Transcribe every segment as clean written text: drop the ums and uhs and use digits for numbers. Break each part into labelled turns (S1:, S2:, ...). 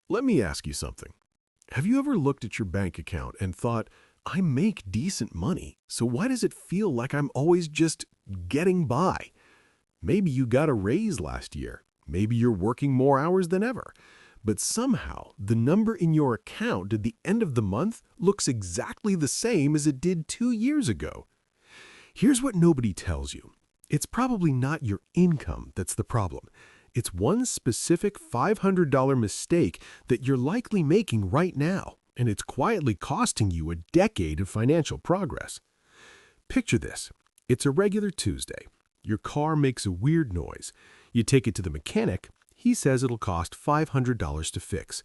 S1: Let me ask you something. Have you ever looked at your bank account and thought, I make decent money, so why does it feel like I'm always just getting by? Maybe you got a raise last year. Maybe you're working more hours than ever. But somehow, the number in your account at the end of the month looks exactly the same as it did 2 years ago. Here's what nobody tells you. It's probably not your income that's the problem. It's one specific $500 mistake that you're likely making right now, and it's quietly costing you a decade of financial progress. Picture this. It's a regular Tuesday. Your car makes a weird noise. You take it to the mechanic. He says it'll cost $500 to fix.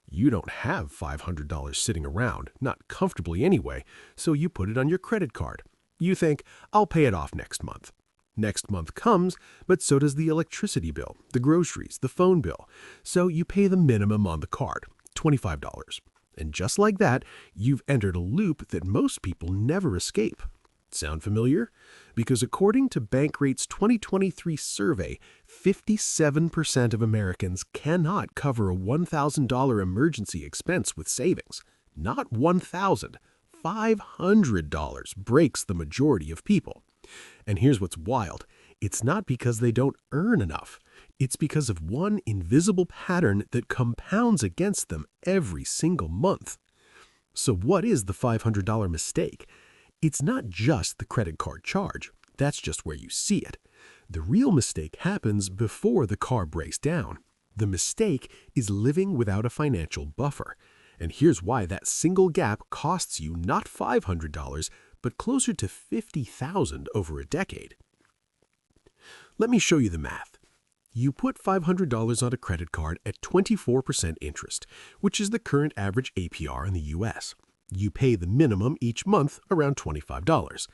S1: You don't have $500 sitting around, not comfortably anyway, so you put it on your credit card. You think, I'll pay it off next month. Next month comes, but so does the electricity bill, the groceries, the phone bill. So you pay the minimum on the card, $25. And just like that, you've entered a loop that most people never escape. Sound familiar? Because according to Bankrate's 2023 survey, 57% of Americans cannot cover a $1,000 emergency expense with savings. Not $1,000, $500 breaks the majority of people. And here's what's wild. It's not because they don't earn enough. It's because of one invisible pattern that compounds against them every single month. So what is the $500 mistake? It's not just the credit card charge. That's just where you see it. The real mistake happens before the car breaks down. The mistake is living without a financial buffer. And here's why that single gap costs you not $500, but closer to $50,000 over a decade. Let me show you the math. You put $500 on a credit card at 24% interest, which is the current average APR in the US. You pay the minimum each month, around $25.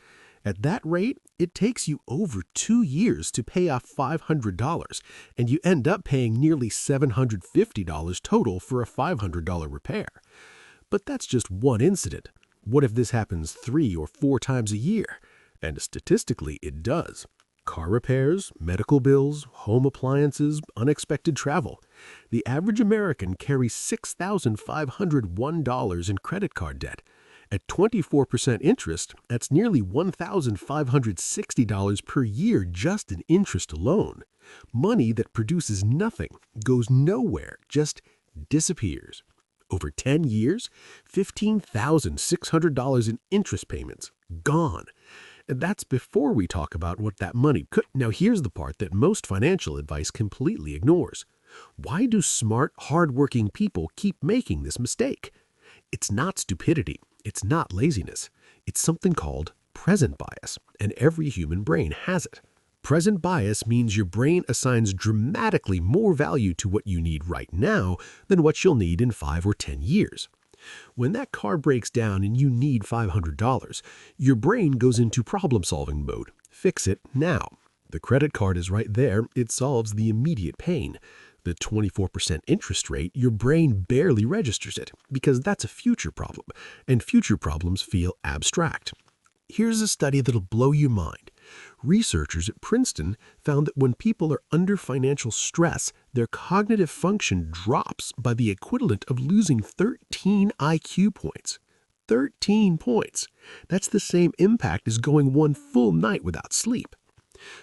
S1: At that rate, it takes you over 2 years to pay off $500, and you end up paying nearly $750 total for a $500 repair. But that's just one incident. What if this happens 3 or 4 times a year? And statistically, it does. Car repairs, medical bills, home appliances, unexpected travel. The average American carries $6,501 in credit card debt. At 24% interest, that's nearly $1,560 per year just in interest alone. Money that produces nothing, goes nowhere, just disappears. Over 10 years, $15,600 in interest payments, gone. And that's before we talk about what that money could. Now here's the part that most financial advice completely ignores. Why do smart, hardworking people keep making this mistake? It's not stupidity. It's not laziness. It's something called present bias, and every human brain has it. Present bias means your brain assigns dramatically more value to what you need right now than what you'll need in 5 or 10 years. When that car breaks down and you need $500, your brain goes into problem-solving mode. Fix it now. The credit card is right there. It solves the immediate pain. The 24% interest rate, your brain barely registers it because that's a future problem, and future problems feel abstract. Here's a study that'll blow your mind. Researchers at Princeton found that when people are under financial stress, their cognitive function drops by the equivalent of losing 13 IQ points. 13 points. That's the same impact as going one full night without sleep.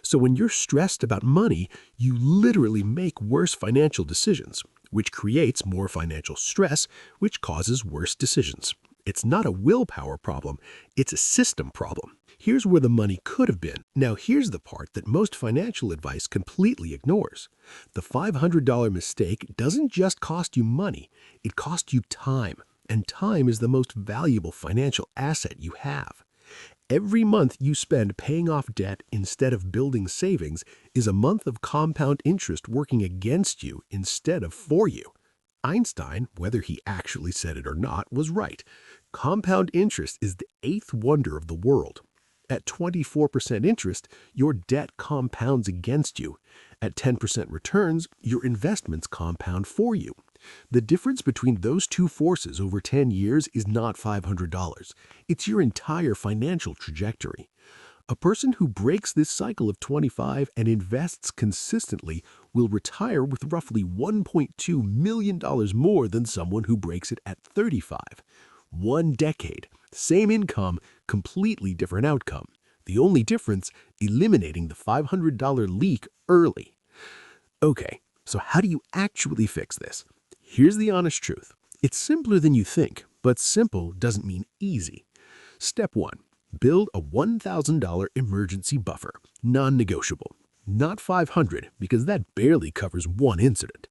S1: So when you're stressed about money, you literally make worse financial decisions, which creates more financial stress, which causes worse decisions. It's not a willpower problem, it's a system problem. Here's where the money could have been. Now here's the part that most financial advice completely ignores. The $500 mistake doesn't just cost you money, it costs you time. And time is the most valuable financial asset you have. Every month you spend paying off debt instead of building savings is a month of compound interest working against you instead of for you. Einstein, whether he actually said it or not, was right. Compound interest is the 8th wonder of the world. At 24% interest, your debt compounds against you. At 10% returns, your investments compound for you. The difference between those two forces over 10 years is not $500. It's your entire financial trajectory. A person who breaks this cycle of 25 and invests consistently
S2: will retire with roughly $1.2 million more than someone who breaks it at 35. 1 decade, same income, completely different outcome. The only difference, eliminating the $500 leak early. Okay, so how do you actually fix this? Here's the honest truth. It's simpler than you think, but simple doesn't mean easy. Step 1. Build a $1,000 emergency buffer, non-negotiable. Not $500, because that barely covers one incident.